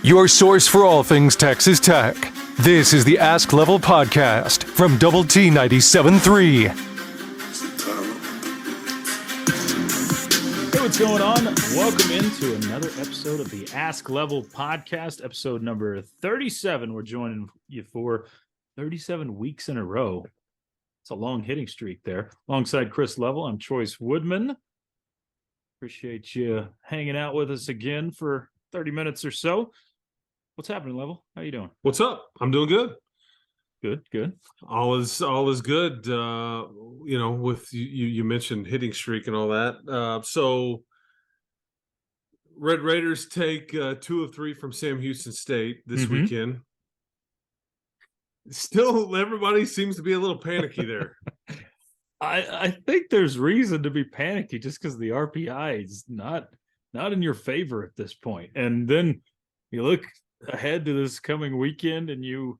Your source for all things Texas Tech. This is the Ask Level podcast from Double T 97.3. Hey, what's going on? Welcome into another episode of the Ask Level podcast, episode number 37. We're joining you for 37 weeks in a row. It's a long hitting streak there. Alongside Chris Level, I'm Chois Woodman. Appreciate you hanging out with us again for 30 minutes or so. What's happening, Level? How you doing? What's up? I'm doing good. Good. All is good. With you mentioned hitting streak and all that. So Red Raiders take 2 of 3 from Sam Houston State this weekend. Still, everybody seems to be a little panicky there. I think there's reason to be panicky just because the RPI is not in your favor at this point. And then you look ahead to this coming weekend and you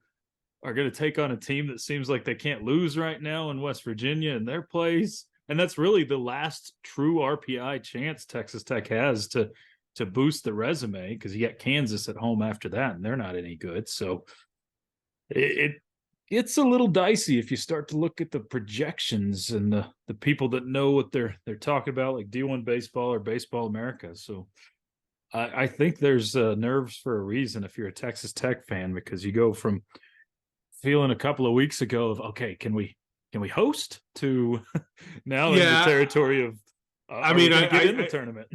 are going to take on a team that seems like they can't lose right now in West Virginia in their place. And that's really the last true RPI chance Texas Tech has to boost the resume, because you got Kansas at home after that, and they're not any good. So it's a little dicey if you start to look at the projections and the people that know what they're talking about, like D1 Baseball or Baseball America. So I think there's nerves for a reason if you're a Texas Tech fan, because you go from feeling a couple of weeks ago of, okay, can we host, to now in the territory of I get in the tournament.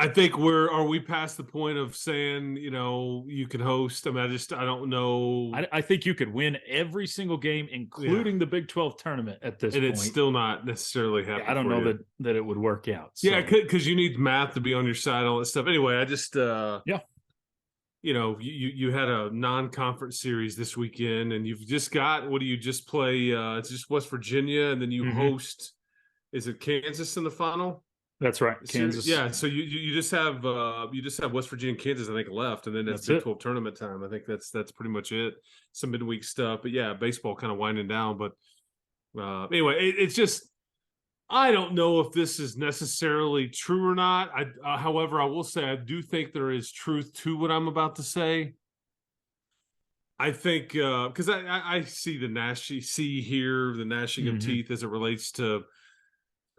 I think are we past the point of saying, you can host? I mean, I don't know. I think you could win every single game, including the Big 12 tournament at this point. And it's still not necessarily happening. I don't know that it would work out. So. Yeah, because you need math to be on your side, all that stuff. Anyway, I just you had a non-conference series this weekend, and you've just got, what do you just play? It's just West Virginia, and then you host. Is it Kansas in the final? That's right, Kansas. Yeah, so you just have West Virginia and Kansas, I think, left, and then that's Big 12 tournament time. I think that's pretty much it. Some midweek stuff, but yeah, baseball kind of winding down. But anyway, it's just, I don't know if this is necessarily true or not. However, I will say I do think there is truth to what I'm about to say. I think because I see the gnashing of teeth as it relates to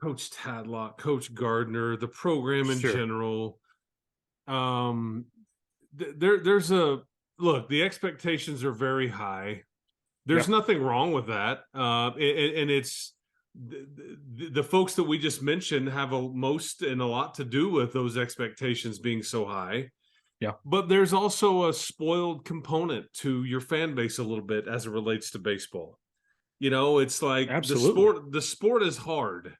Coach Tadlock, Coach Gardner, the program in general. There's a look. The expectations are very high. There's nothing wrong with that, and it's the folks that we just mentioned have a lot to do with those expectations being so high. Yeah, but there's also a spoiled component to your fan base a little bit as it relates to baseball. It's like the sport is hard.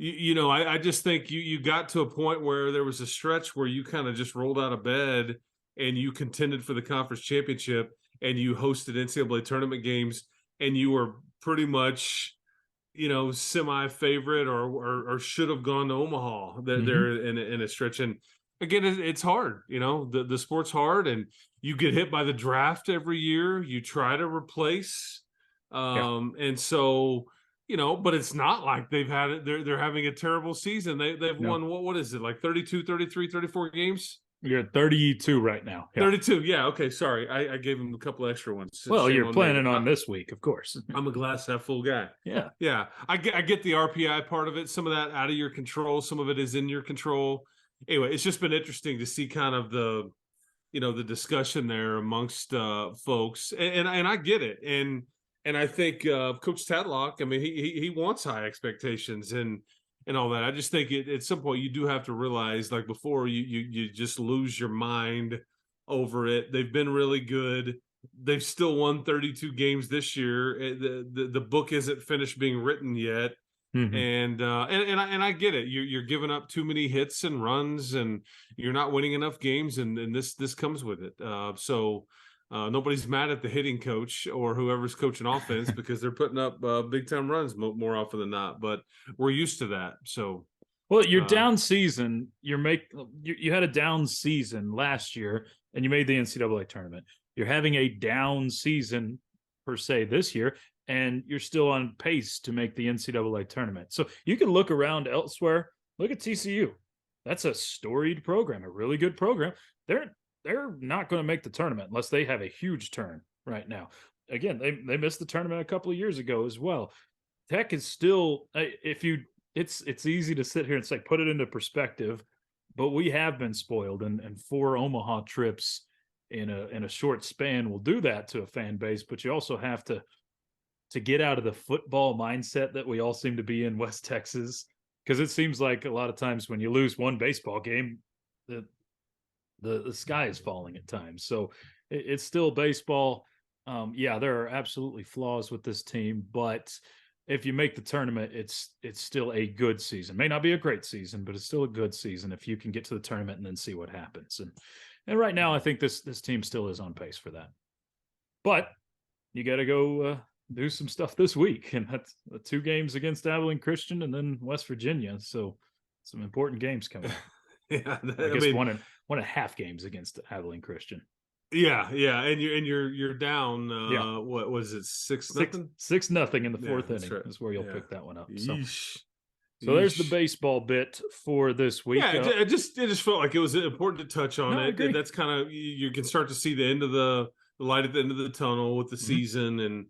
I just think you got to a point where there was a stretch where you kind of just rolled out of bed and you contended for the conference championship and you hosted NCAA tournament games and you were pretty much, semi-favorite or should have gone to Omaha. They're in a stretch. And again, it's hard. The sport's hard, and you get hit by the draft every year. You try to replace. And so – but it's not like they've had it. They're having a terrible season. They've won, what is it, like 32, 33, 34 games? You're at 32 right now. Yeah. 32, yeah. Okay, sorry. I gave them a couple extra ones. Well, you're planning on this week, of course. I'm a glass half full guy. Yeah. Yeah. I get the RPI part of it. Some of that out of your control. Some of it is in your control. Anyway, it's just been interesting to see kind of the discussion there amongst folks. And I get it. And I think Coach Tadlock, I mean, he wants high expectations and all that. I just think at some point you do have to realize, like, before you just lose your mind over it. They've been really good. They've still won 32 games this year. The book isn't finished being written yet. And I get it. You're giving up too many hits and runs, and you're not winning enough games, and this comes with it. So. Nobody's mad at the hitting coach or whoever's coaching offense because they're putting up big time runs more often than not. But we're used to that. So, well, your down season, you had a down season last year, and you made the NCAA tournament. You're having a down season per se this year, and you're still on pace to make the NCAA tournament. So you can look around elsewhere. Look at TCU. That's a storied program, a really good program. they're not going to make the tournament unless they have a huge turn right now. Again, they missed the tournament a couple of years ago as well. Tech is still, it's easy to sit here and say, put it into perspective, but we have been spoiled, and 4 Omaha trips in a short span will do that to a fan base. But you also have to get out of the football mindset that we all seem to be in West Texas, because it seems like a lot of times when you lose one baseball game, the sky is falling at times. So it's still baseball. Yeah, there are absolutely flaws with this team, but if you make the tournament, it's still a good season. May not be a great season, but it's still a good season if you can get to the tournament and then see what happens. And right now, I think this team still is on pace for that. But you got to go do some stuff this week, and that's 2 games against Abilene Christian and then West Virginia. So some important games coming up. Yeah, I guess 1.5 games against Abilene Christian. Yeah, and you're down. What was it? 6-0? 6-0 in the 4th inning. Right. Is where you'll pick that one up. Yeesh. So there's the baseball bit for this week. Yeah, it just felt like it was important to touch on it. That's kind of, you can start to see the end of the light at the end of the tunnel with the season, and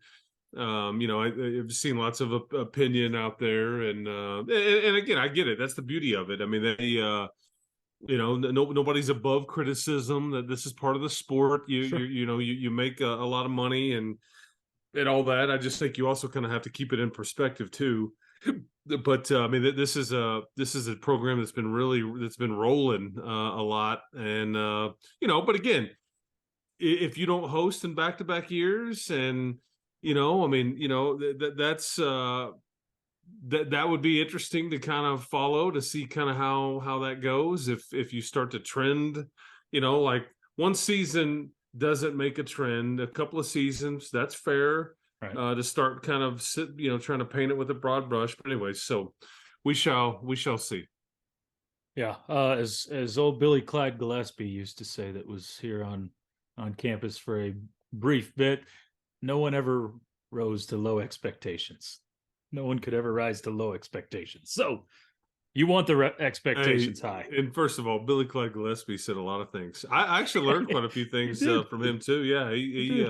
I've seen lots of opinion out there, and again, I get it. That's the beauty of it. I mean, they. Nobody's above criticism. That this is part of the sport. You make a lot of money and all that. I just think you also kind of have to keep it in perspective too. But I mean, this is a program that's been rolling a lot, and But again, if you don't host in back-to-back years, and that's. That would be interesting to kind of follow, to see kind of how that goes. If you start to trend, like one season doesn't make a trend, a couple of seasons, that's fair. Right. To start kind of trying to paint it with a broad brush. But anyway, so we shall see. Yeah, as old Billy Clyde Gillespie used to say, that was here on campus for a brief bit, no one ever rose to low expectations. No one could ever rise to low expectations. So you want the expectations high. And first of all, Billy Clyde Gillespie said a lot of things. I actually learned quite a few things from him too. Yeah, he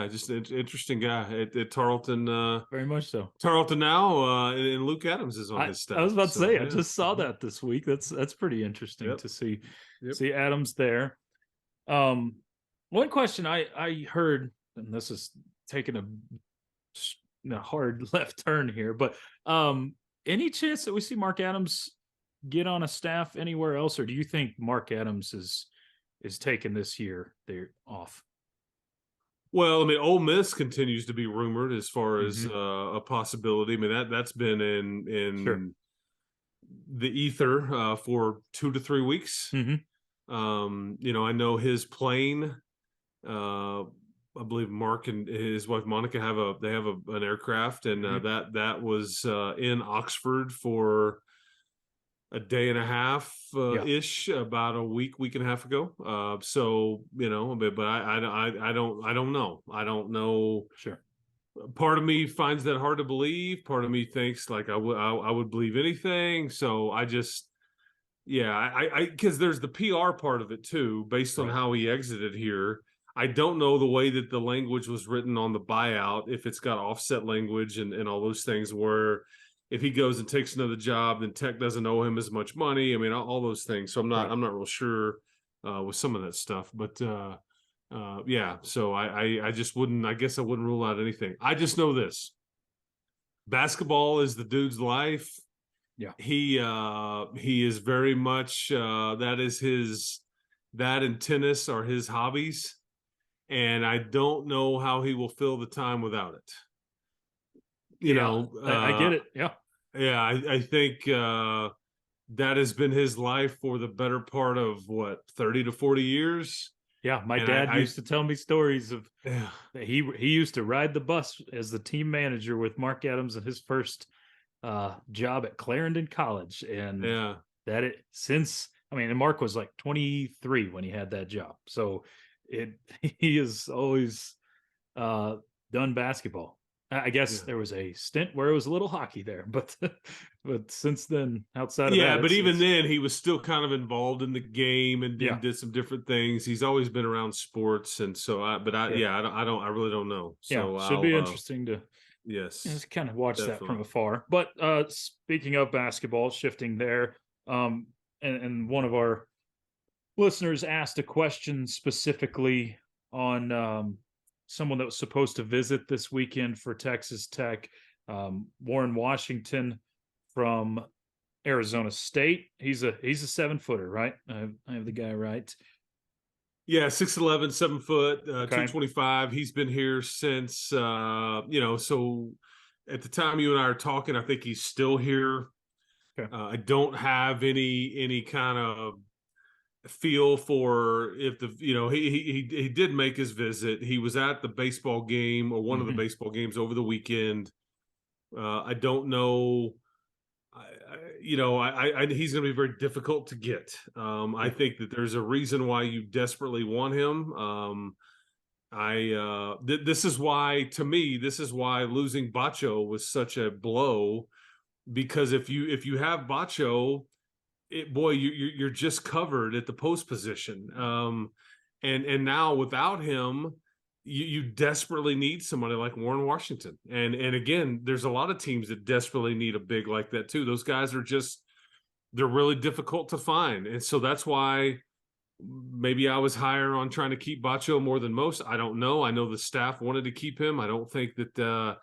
just an interesting guy at Tarleton. Very much so. Tarleton now, and Luke Adams is on his staff. I was about to say, I just saw that this week. That's pretty interesting to see Adams there. One question I heard, and this is taking a hard left turn here, but any chance that we see Mark Adams get on a staff anywhere else, or do you think Mark Adams is taking this year they're off? Well, I mean, Ole Miss continues to be rumored as far as a possibility. I mean, that's been in the ether for 2 to 3 weeks. I know his plane. I believe Mark and his wife Monica have an aircraft, and that was in Oxford for a day and a half ish, about a week and a half ago. So but I don't know. I don't know. Sure. Part of me finds that hard to believe. Part of me thinks like I would believe anything. So I just. Yeah, because there's the PR part of it too, based on how he exited here. I don't know the way that the language was written on the buyout, if it's got offset language and all those things, where if he goes and takes another job, then Tech doesn't owe him as much money. I mean, all those things. So I'm not real sure with some of that stuff. But so I just wouldn't. I guess I wouldn't rule out anything. I just know this: basketball is the dude's life. Yeah, he is very much that and tennis are his hobbies. And I don't know how he will fill the time without it. I get it. Yeah. Yeah. I think that has been his life for the better part of 30 to 40 years. Yeah. My dad used to tell me stories of he used to ride the bus as the team manager with Mark Adams at his first job at Clarendon College. And and Mark was like 23 when he had that job. So he has always done basketball. I guess Yeah. there was a stint where it was a little hockey there, but but since then, outside of Yeah, that, but even it's then, he was still kind of involved in the game and, yeah, did some different things. He's always been around sports, and so sure. I really don't know. Yeah, So should be interesting to yes, just kind of watch that from definitely. afar. But speaking of basketball, shifting there, and one of our listeners asked a question specifically on someone that was supposed to visit this weekend for Texas Tech, Warren Washington from Arizona State. He's a 7-footer, right? I have the guy right. Yeah, 6'11", 7 foot, Okay. 225. He's been here since so at the time you and I are talking, I think he's still here. Okay. I don't have any kind of feel for if he did make his visit. He was at the baseball game or one of the Mhm. baseball games over the weekend. I don't know. He's going to be very difficult to get. I think that there's a reason why you desperately want him. This is why, to me, this is why losing Bacho was such a blow, because if you have Bacho, you're just covered at the post position. And now without him, you desperately need somebody like Warren Washington. And again, there's a lot of teams that desperately need a big like that too. Those guys are they're really difficult to find. And so that's why maybe I was higher on trying to keep Bacho more than most. I don't know. I know the staff wanted to keep him. I don't think that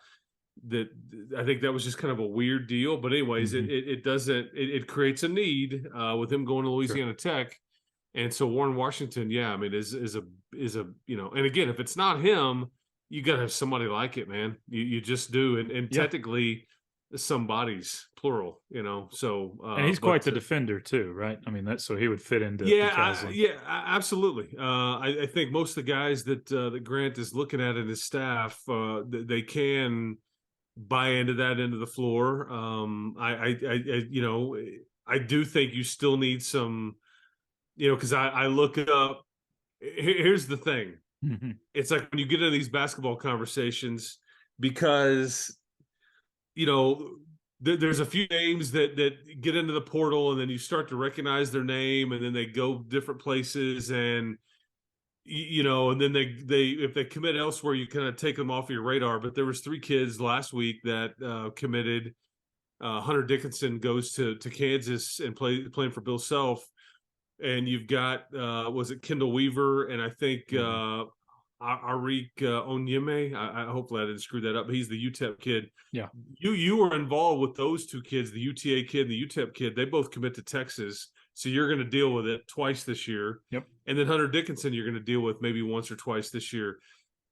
I think that was just kind of a weird deal. But anyways, Mhm. it creates a need with him going to Sure. Louisiana Tech. And so Warren Washington, yeah, I mean, is a and again, if it's not him, you got to have somebody like it, man. You just do, and Yeah, technically, somebody's plural, So, and he's quite but the defender too, right? I mean, that so he would fit into yeah, McCasland. absolutely. I think most of the guys that Grant is looking at in his staff, they can buy into that end of the floor. I do think you still need some, because I look up. Here's the thing. Mhm. It's like when you get into these basketball conversations, because there's a few names that get into the portal, and then you start to recognize their name, and then they go different places, and and then they if they commit elsewhere, you kind of take them off your radar. But there was 3 kids last week that committed. Hunter Dickinson goes to Kansas and playing for Bill Self, and you've got was it Kendall Weaver, and I think Mhm. Arik Onyeme. I hopefully I didn't screw that up. But he's the UTEP kid. Yeah. You were involved with those 2 kids, the UTA kid and the UTEP kid. They both commit to Texas, so you're going to deal with it twice this year. Yep. And then Hunter Dickinson, you're going to deal with maybe once or twice this year.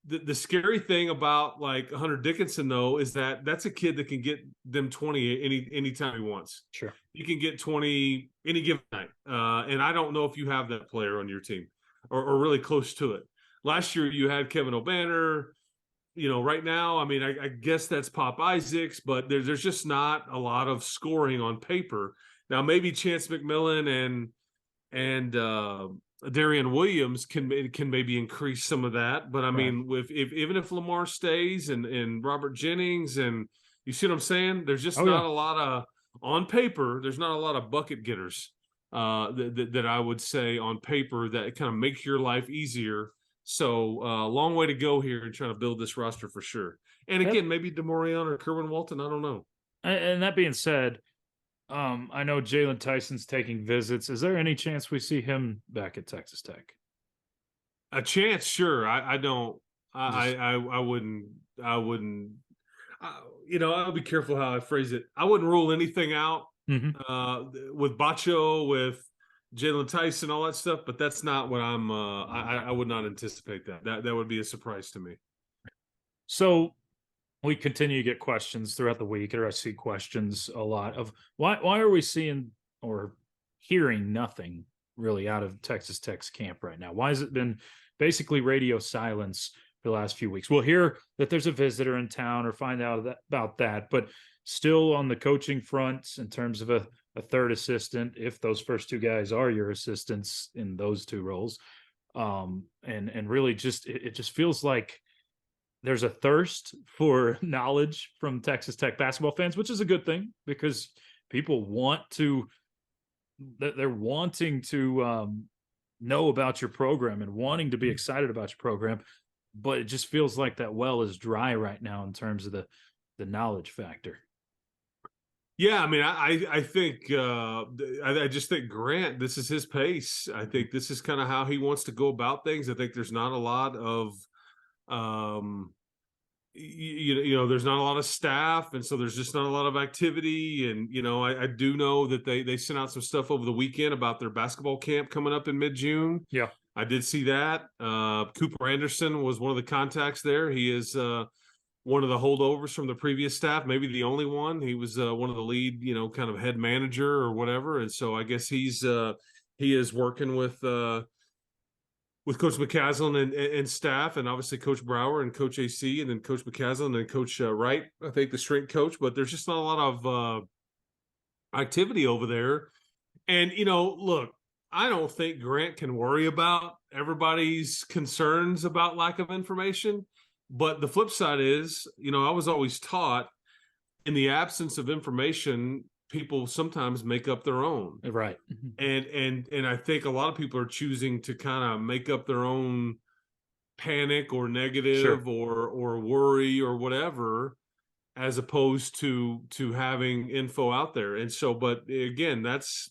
The scary thing about like Hunter Dickinson though is that that's a kid that can get them 20 anytime he wants. Sure. You can get 20 any given night, and I don't know if you have that player on your team or really close to it. Last year you had Kevin O'Banner. Right now, I mean, I guess that's Pop Isaacs, but there's just not a lot of scoring on paper. Now maybe Chance McMillan and Darian Williams can maybe increase some of that. But I Right. mean, even if Lamar stays and Robert Jennings, and you see what I'm saying, there's just Oh yeah. not a lot of on paper. There's not a lot of bucket getters that I would say on paper that kind of make your life easier. So long way to go here in trying to build this roster for sure. And That, again, maybe DeMorion or Kerwin Walton. I don't know. and that being said, I know Jalen Tyson's taking visits. Is there any chance we see him back at Texas Tech? A chance, sure. I don't. Just I wouldn't. I wouldn't. I'll be careful how I phrase it. I wouldn't rule anything out Mhm. with Bacho, with Jalen Tyson, all that stuff. But that's not what I'm. I would not anticipate that. That would be a surprise to me. So we continue to get questions throughout the week, or I see questions a lot of why are we seeing or hearing nothing really out of Texas Tech's camp right now? Why has it been basically radio silence for the last few weeks? We'll hear that there's a visitor in town or find out about that, but still on the coaching front, in terms of a third assistant, if those first 2 guys are your assistants in those 2 roles, and really just it just feels like there's a thirst for knowledge from Texas Tech basketball fans, which is a good thing because people they're wanting to know about your program and wanting to be excited about your program, but it just feels like that well is dry right now in terms of the knowledge factor. Yeah, I mean, I think I just think Grant, this is his pace. I think this is kind of how he wants to go about things. I think there's not a lot of there's not a lot of staff, and so there's just not a lot of activity. And I do know that they sent out some stuff over the weekend about their basketball camp coming up in mid-June. Yeah, I did see that. Cooper Anderson was one of the contacts there. He is one of the holdovers from the previous staff, maybe the only one. He was one of the lead, kind of head manager or whatever. And so I guess he is working with Coach McCasland and staff, and obviously Coach Brower and Coach AC, and then Coach McCasland and Coach Wright, I think the strength coach. But there's just not a lot of activity over there. And, look, I don't think Grant can worry about everybody's concerns about lack of information. But the flip side is, I was always taught in the absence of information, people sometimes make up their own. right. And I think a lot of people are choosing to kind of make up their own panic or negative or worry or whatever, as opposed to having info out there. And so, but again, that's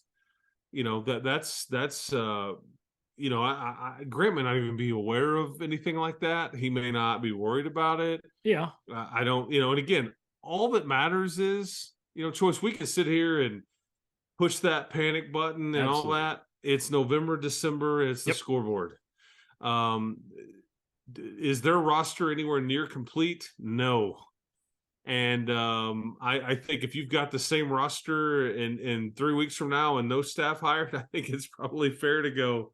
Grant may not even be aware of anything like that. He may not be worried about it. Yeah. I don't, and again, all that matters is, Choice, we can sit here and push that panic button and all that. It's November, December, it's the scoreboard. Is their roster anywhere near complete? No. And I think if you've got the same roster in 3 weeks from now and no staff hired, I think it's probably fair to go,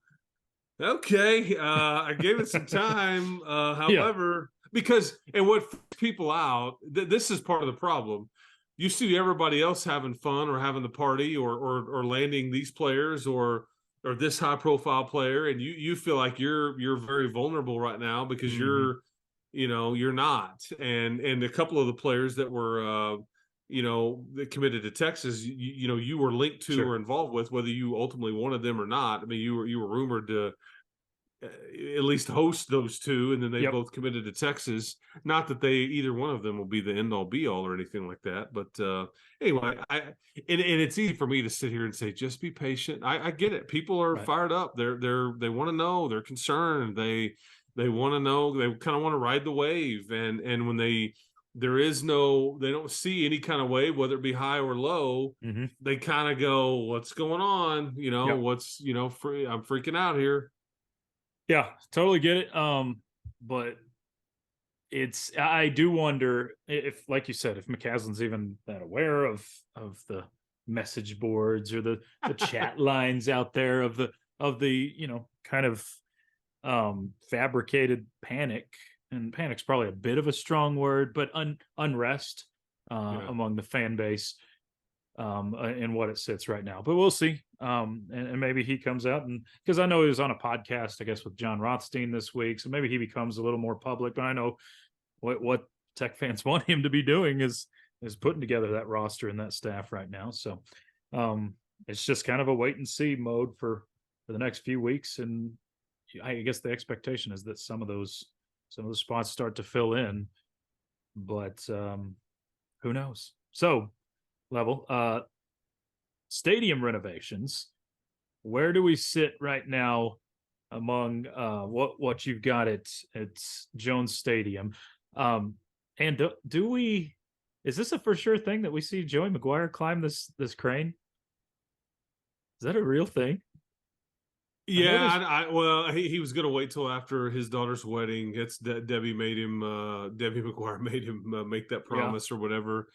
okay, I gave it some time. However, because, and what freaks people out, this is part of the problem. You see everybody else having fun or having the party or landing these players or this high profile player, and you feel like you're very vulnerable right now because you're not. And a couple of the players that were that committed to Texas, you were linked to or involved with, whether you ultimately wanted them or not. I mean, you were rumored to at least host those two, and then they both committed to Texas. Not that either one of them will be the end all be all or anything like that. But anyway, and it's easy for me to sit here and say, just be patient. I get it. People are fired up. They want to know. They're concerned. They want to know. They kind of want to ride the wave. And when they don't see any kind of wave, whether it be high or low, they kind of go, what's going on? What's, I'm freaking out here. Yeah, totally get it. But I do wonder if, like you said, if McCasland's even that aware of the message boards or the chat lines out there of the kind of fabricated panic. And panic's probably a bit of a strong word, but unrest among the fan base in what it sits right now. But we'll see. And maybe he comes out, and because I know he was on a podcast, I guess, with John Rothstein this week, so maybe he becomes a little more public. But I know what Tech fans want him to be doing is putting together that roster and that staff right now. So it's just kind of a wait and see mode for the next few weeks. And I guess the expectation is that some of those spots start to fill in, but who knows? So, Level, stadium renovations. Where do we sit right now among what you've got at Jones Stadium? And do we? Is this a for sure thing that we see Joey McGuire climb this crane? Is that a real thing? Yeah, well, he was going to wait till after his daughter's wedding. It's Debbie McGuire made him make that promise or whatever.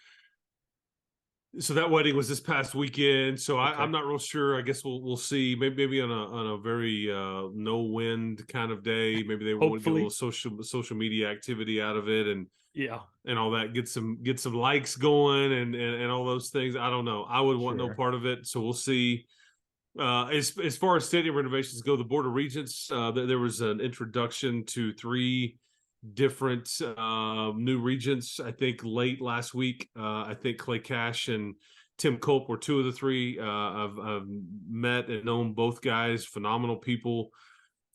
So that wedding was this past weekend. So okay. I'm not real sure. I guess we'll see. Maybe on a very no wind kind of day. Maybe they want to get a little social media activity out of it and all that. Get some likes going and all those things. I don't know. I would want no part of it. So we'll see. As far as stadium renovations go, the Board of Regents, there was an introduction to 3 different new regents. I think late last week, I think Clay Cash and Tim Culp were two of the three. I've met and known both guys, phenomenal people.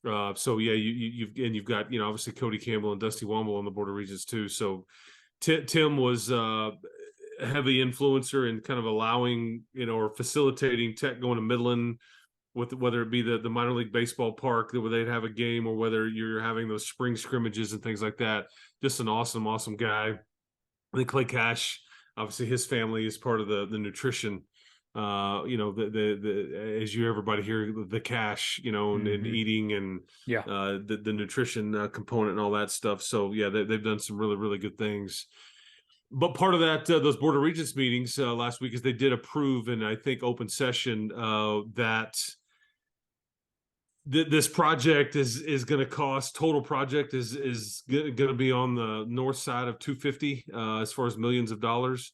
So yeah, you've got, you know, obviously Cody Campbell and Dusty Womble on the Board of Regents too. So Tim was a heavy influencer in kind of allowing, you know, or facilitating Tech going to Midland, with whether it be the minor league baseball park where they'd have a game, or whether you're having those spring scrimmages and things like that. Just an awesome guy. I think Clay Cash, obviously his family is part of the nutrition. You know, the as you everybody hear, the cash, you know, and eating and the nutrition component and all that stuff. So yeah, they've done some really good things. But part of that, those Board of Regents meetings last week, is they did approve, and I think open session, that this project is going to cost, total project is going to be on the north side of 250 as far as millions of dollars.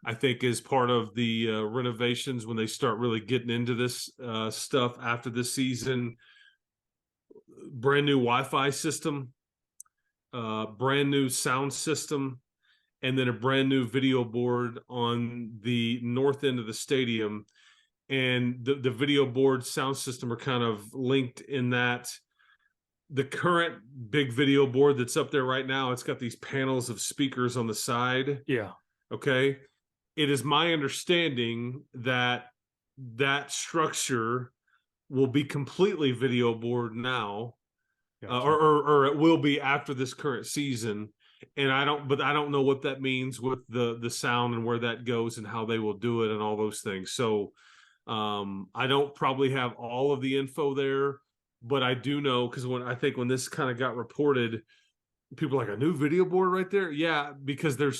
I think as part of the renovations, when they start really getting into this stuff after this season, brand new Wi-Fi system, brand new sound system, and then a brand new video board on the north end of the stadium. And the video board sound system are kind of linked in that the current big video board that's up there right now, it's got these panels of speakers on the side. Yeah. Okay. It is my understanding that that structure will be completely video board now, gotcha. or it will be after this current season. And I don't know what that means with the sound and where that goes and how they will do it and all those things. So I don't probably have all of the info there, but I do know, because when this kind of got reported, people are like, a new video board right there. Yeah, because there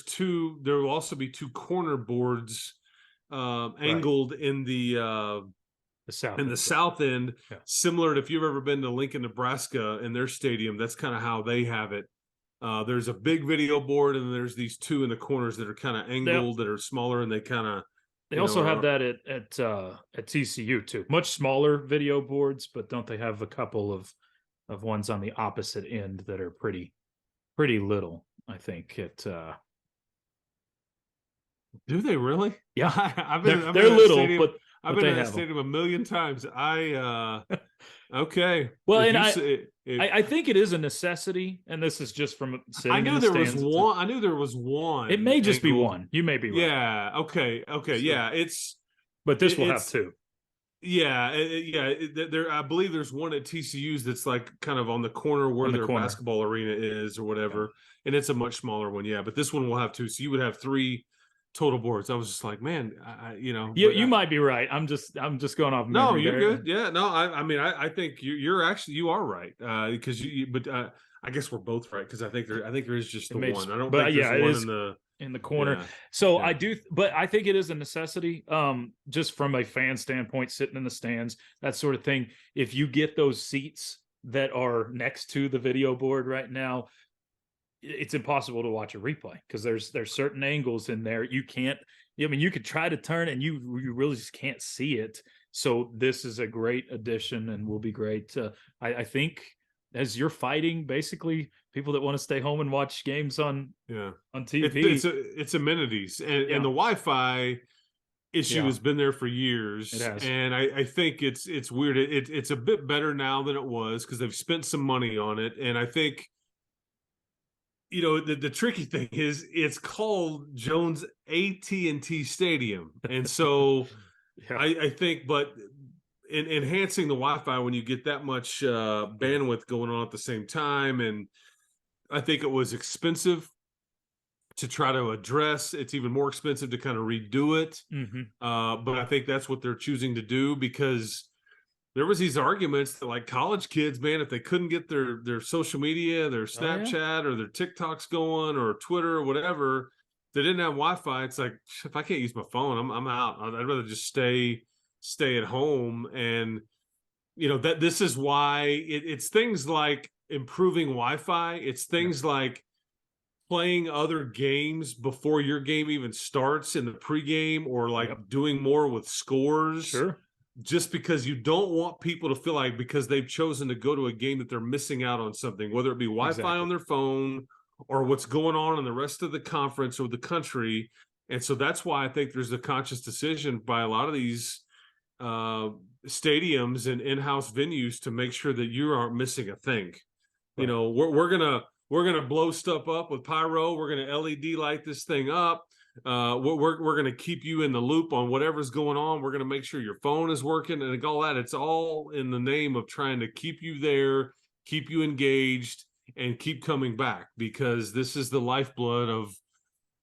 will also be two corner boards angled in the south end, yeah. Similar to, if you've ever been to Lincoln, Nebraska, in their stadium, that's kind of how they have it. There's a big video board, and there's these two in the corners that are kind of angled, that are smaller, and they also have that at TCU too. Much smaller video boards, but don't they have a couple of ones on the opposite end that are pretty little? I think do they really? Yeah, they're little, stadium, but I've been in that stadium a million times. Okay. Well, and I think it is a necessity, and this is just from sitting. I knew there was one. I knew there was one. It may just be one. You may be right. Yeah. Okay. So, yeah. But this will have two. Yeah. There. I believe there's one at TCU's that's like kind of on the corner where their basketball arena is, or whatever, and it's a much smaller one. Yeah, but this one will have two, so you would have three total boards. I was just like, man, you might be right. I'm just going off. No, you're good. Yeah, no, I think you are right, because I guess we're both right, because I think there is just the one. I don't think there's one in the corner. Yeah. So yeah. I do, but I think it is a necessity, just from a fan standpoint, sitting in the stands, that sort of thing. If you get those seats that are next to the video board right now, it's impossible to watch a replay, because there's certain angles in there you can't. I mean, you could try to turn and you really just can't see it. So this is a great addition and will be great. I think, as you're fighting basically people that want to stay home and watch games on TV, it's amenities, and the Wi-Fi issue has been there for years. It has. And I think it's weird. It's a bit better now than it was, because they've spent some money on it, and I think, you know, the tricky thing is it's called Jones AT&T Stadium. And so I think, but in enhancing the Wi-Fi when you get that much bandwidth going on at the same time, and I think it was expensive to try to address. It's even more expensive to kind of redo it. But I think that's what they're choosing to do, because there was these arguments that, like, college kids, man, if they couldn't get their social media, their Snapchat or their TikToks going, or Twitter or whatever, they didn't have Wi-Fi. It's like, if I can't use my phone, I'm out. I'd rather just stay at home. And, you know, that this is why it's things like improving Wi-Fi. It's things like playing other games before your game even starts in the pregame, or like doing more with scores. Sure. just because you don't want people to feel like because they've chosen to go to a game that they're missing out on something, whether it be Wi-Fi on their phone or what's going on in the rest of the conference or the country. And so that's why I think there's a conscious decision by a lot of these stadiums and in-house venues to make sure that you aren't missing a thing. Right. You know, we're gonna blow stuff up with pyro. We're gonna LED light this thing up. We're gonna keep you in the loop on whatever's going on. We're gonna make sure your phone is working and all that. It's all in the name of trying to keep you there, keep you engaged, and keep coming back, because this is the lifeblood of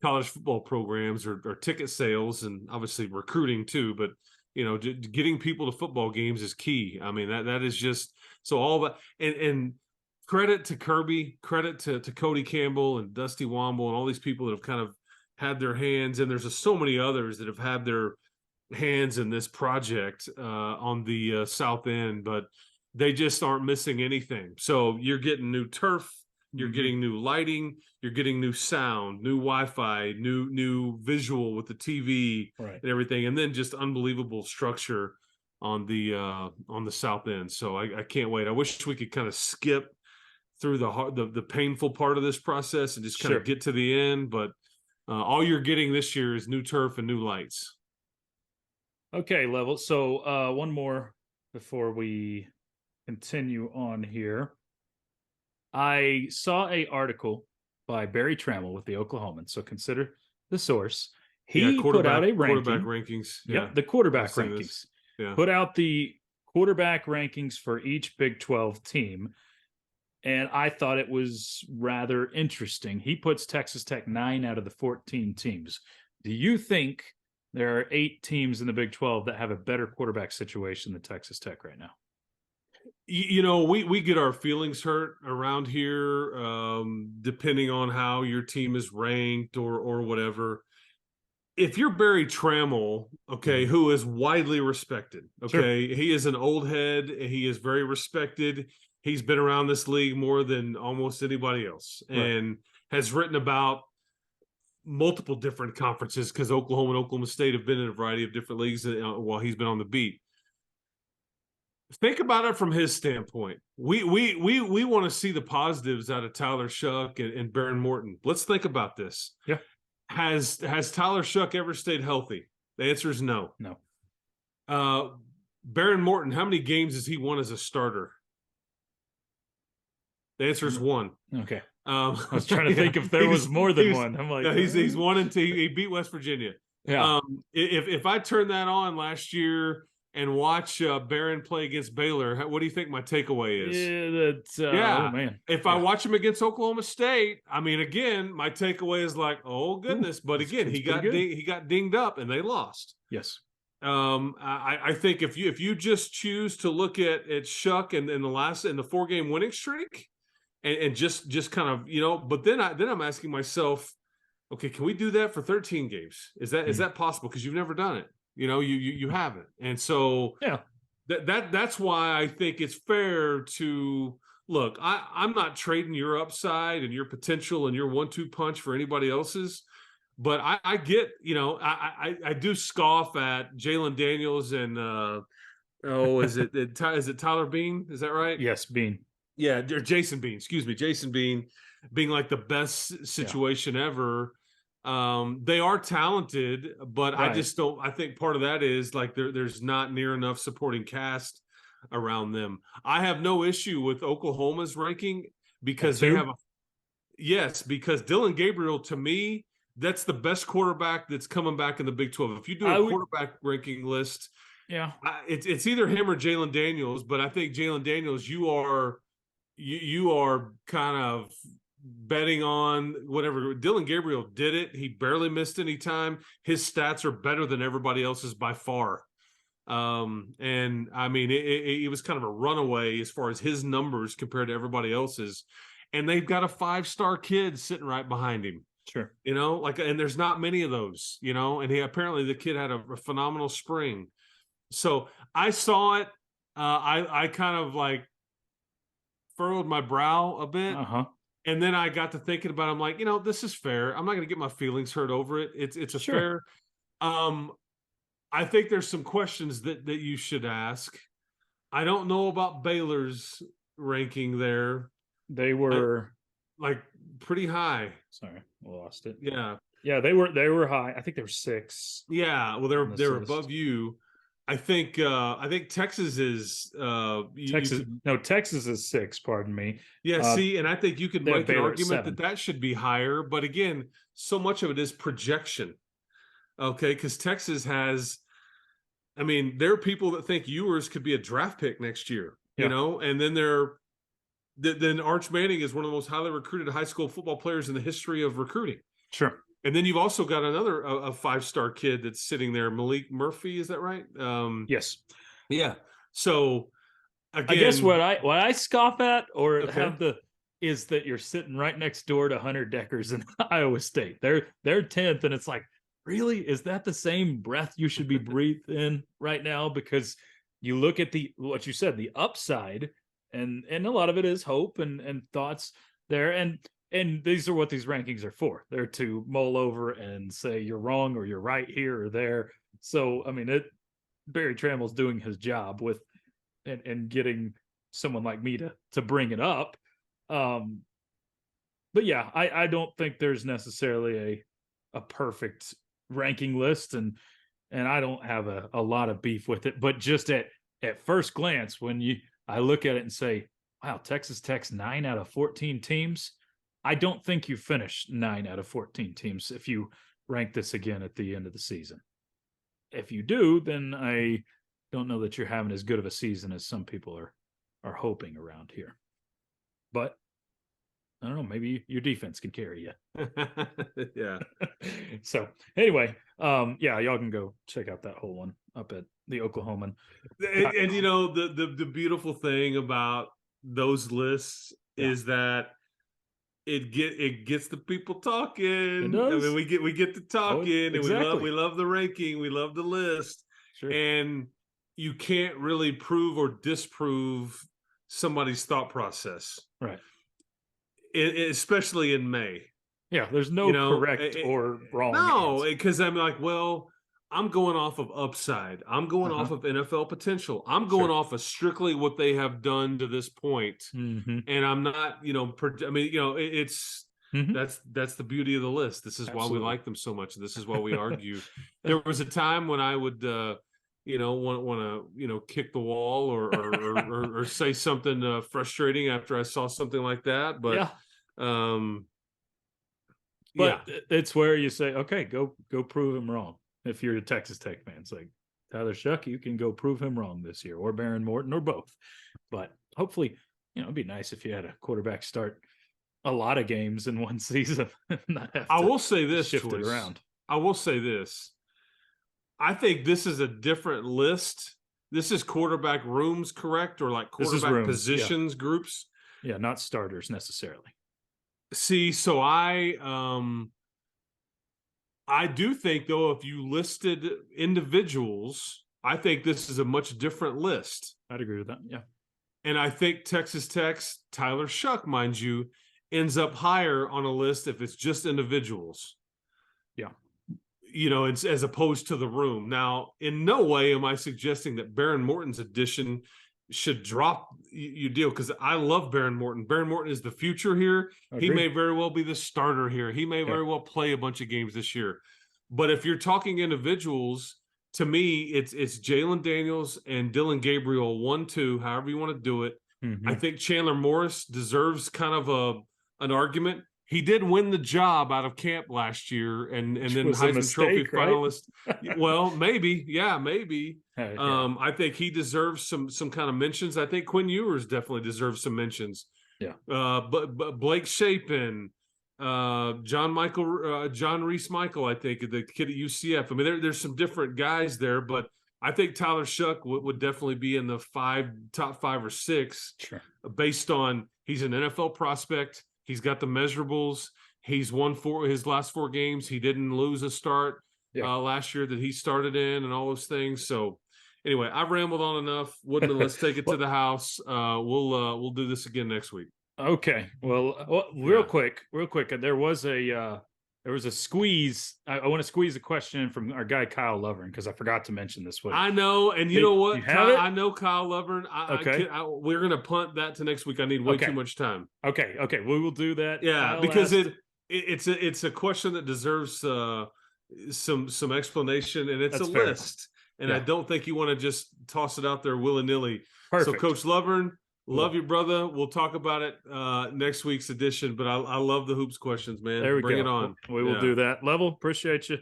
college football programs or ticket sales, and obviously recruiting too. But you know, getting people to football games is key. I mean, that is just so all that. And credit to Kirby, credit to Cody Campbell and Dusty Womble and all these people that have kind of had their hands, and there's just so many others that have had their hands in this project on the south end, but they just aren't missing anything. So you're getting new turf, you're getting new lighting, you're getting new sound, new Wi-Fi, new visual with the TV and everything, and then just unbelievable structure on the south end. So I can't wait. I wish we could kind of skip through the painful part of this process and just kind of get to the end, but all you're getting this year is new turf and new lights. Okay, Level. So one more before we continue on here. I saw an article by Barry Trammell with the Oklahoman. So consider the source. He put out a ranking. Quarterback rankings. Yep, the quarterback rankings. Yeah. Put out the quarterback rankings for each Big 12 team. And I thought it was rather interesting. He puts Texas Tech 9 out of the 14 teams. Do you think there are 8 teams in the Big 12 that have a better quarterback situation than Texas Tech right now? You know, we get our feelings hurt around here, depending on how your team is ranked or whatever. If you're Barry Trammell, okay, who is widely respected, okay, he is an old head. He is very respected. He's been around this league more than almost anybody else, and has written about multiple different conferences, because Oklahoma and Oklahoma State have been in a variety of different leagues while he's been on the beat. Think about it from his standpoint. We want to see the positives out of Tyler Shuck and Baron Morton. Let's think about this. Yeah. Has Tyler Shuck ever stayed healthy? The answer is no. No. Baron Morton, how many games has he won as a starter? The answer is 1. Okay. I was trying to think if there was more than one. I'm like, he's 1 and 2. He beat West Virginia. Yeah. If I turned that on last year and watch Barron play against Baylor, what do you think my takeaway is? Oh man. If I watch him against Oklahoma State, I mean, again, my takeaway is like, oh goodness. But again, he got dinged up and they lost. Yes. I think if you just choose to look at Shuck and the 4-game winning streak, and just kind of, you know, but then I'm asking myself, okay, can we do that for 13 games? Is that possible? Because you've never done it. You know, you haven't. And so that's why I think it's fair to look, I'm not trading your upside and your potential and your 1-2 punch for anybody else's, but I get, you know, I do scoff at Jalen Daniels and is it Tyler Bean? Is that right? Yes, Bean. Yeah, or Jason Bean, excuse me. Jason Bean being like the best situation ever. They are talented, but I just don't. I think part of that is like there's not near enough supporting cast around them. I have no issue with Oklahoma's ranking because they have because Dylan Gabriel, to me, that's the best quarterback that's coming back in the Big 12. If you do a quarterback ranking list, it's either him or Jalen Daniels. But I think Jalen Daniels, you are kind of betting on whatever. Dylan Gabriel did it. He barely missed any time. His stats are better than everybody else's by far. And I mean, it was kind of a runaway as far as his numbers compared to everybody else's. And they've got a 5-star kid sitting right behind him. Sure. You know, and there's not many of those, you know, and apparently the kid had a phenomenal spring. So I saw it. I kind of like furrowed my brow a bit. And then I got to thinking about it. I'm like, you know, this is fair. I'm not going to get my feelings hurt over it. It's a fair. I think there's some questions that you should ask. I don't know about Baylor's ranking there. They were like pretty high. sorry, I lost it. Yeah. Yeah, they were high. I think they were 6. Yeah. Well, they're above you. I think Texas is Texas is 6, pardon me. Yeah, see, and I think you could they have make an Baylor at argument 7. that should be higher, but again, so much of it is projection. Okay, because Texas has, I mean, there are people that think Ewers could be a draft pick next year, you know, and then then Arch Manning is one of the most highly recruited high school football players in the history of recruiting. Sure. And then you've also got another a 5-star kid that's sitting there, Malik Murphy, is that right? Yes. Yeah. So again, I guess what I scoff at or have is that you're sitting right next door to Hunter Deckers in Iowa State. They're 10th, and it's like, really, is that the same breath you should be breathing right now? Because you look at what you said, the upside, and a lot of it is hope and thoughts there, and these are what these rankings are for. They're to mull over and say you're wrong or you're right here or there. So I mean, Barry Trammell's doing his job with and getting someone like me to bring it up. But yeah, I don't think there's necessarily a perfect ranking list, and I don't have a lot of beef with it. But just at first glance, when I look at it and say, wow, Texas Tech's 9 out of 14 teams. I don't think you finish 9 out of 14 teams if you rank this again at the end of the season. If you do, then I don't know that you're having as good of a season as some people are hoping around here. But I don't know, maybe your defense can carry you. Yeah. So anyway, y'all can go check out that whole one up at the Oklahoman. And you know, the beautiful thing about those lists is that it gets the people talking. It does. I mean, we get to talking, exactly. and we love the ranking, we love the list, Sure. and you can't really prove or disprove somebody's thought process, right? Especially in May. Yeah, there's no correct or wrong. No, because I'm like, well, I'm going off of upside. I'm going off of NFL potential. I'm going off of strictly what they have done to this point. Mm-hmm. And I'm not, I mean, it's that's the beauty of the list. This is why we like them so much. This is why we argue. There was a time when I would, want to, kick the wall or say something frustrating after I saw something like that. But, it's where you say, okay, go prove him wrong. If you're a Texas Tech fan, it's like Tyler Shuck, you can go prove him wrong this year, or Baron Morton, or both. But hopefully, it'd be nice if you had a quarterback start a lot of games in one season. Not have I will say this, shift it around. I will say this. I think this is a different list. This is quarterback rooms, correct? Or like quarterback positions groups? Yeah, not starters necessarily. See, so I do think, though, if you listed individuals, I think this is a much different list. I'd agree with that, yeah. And I think Texas Tech's Tyler Shuck, mind you, ends up higher on a list if it's just individuals. Yeah. It's as opposed to the room. Now, in no way am I suggesting that Baron Morton's addition should drop you deal, because I love Baron Morton. Baron Morton is the future here. He may very well be the starter here. He may very well play a bunch of games this year. But if you're talking individuals, to me, it's Jalen Daniels and Dylan Gabriel, 1-2, however you want to do it. Mm-hmm. I think Chandler Morris deserves kind of an argument. He did win the job out of camp last year, and then Heisman Trophy finalist. Well, maybe, maybe. I think he deserves some kind of mentions. I think Quinn Ewers definitely deserves some mentions. Yeah. But Blake Shapen, John Reese Michael, I think the kid at UCF. I mean, there's some different guys there, but I think Tyler Shuck would definitely be in the top 5 or 6, based on he's an NFL prospect. He's got the measurables. He's won his last 4 games. He didn't lose a start last year that he started in, and all those things. So anyway, I've rambled on enough. Woodman, let's take it to the house. We'll do this again next week. Okay. Well, real quick. There was a There was a squeeze. I want to squeeze a question in from our guy Kyle Lovern because I forgot to mention this one. I know, and you know what? You have it? I know Kyle Lovern. Okay. We're gonna punt that to next week. I need way too much time. Okay, we will do that. Yeah, Kyle because asked- it's a question that deserves some explanation, and it's That's a fair. list. And I Yeah. don't think you want to just toss it out there willy-nilly. Perfect. So, Coach Lovern, love Yeah. you, brother. We'll talk about it next week's edition. But I love the hoops questions, man. There we Bring go. it on. We will do that. Level, appreciate you.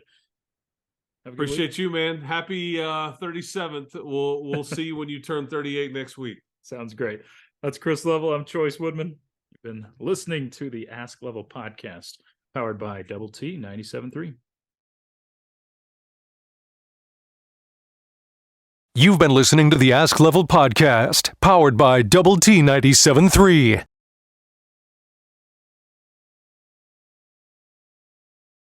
Have a good week. Appreciate you, man. Happy 37th. We'll see you when you turn 38 next week. Sounds great. That's Chris Level. I'm Chois Woodman. You've been listening to the Ask Level podcast, powered by Double T 97.3. You've been listening to the Ask Level podcast, powered by Double T 97.3.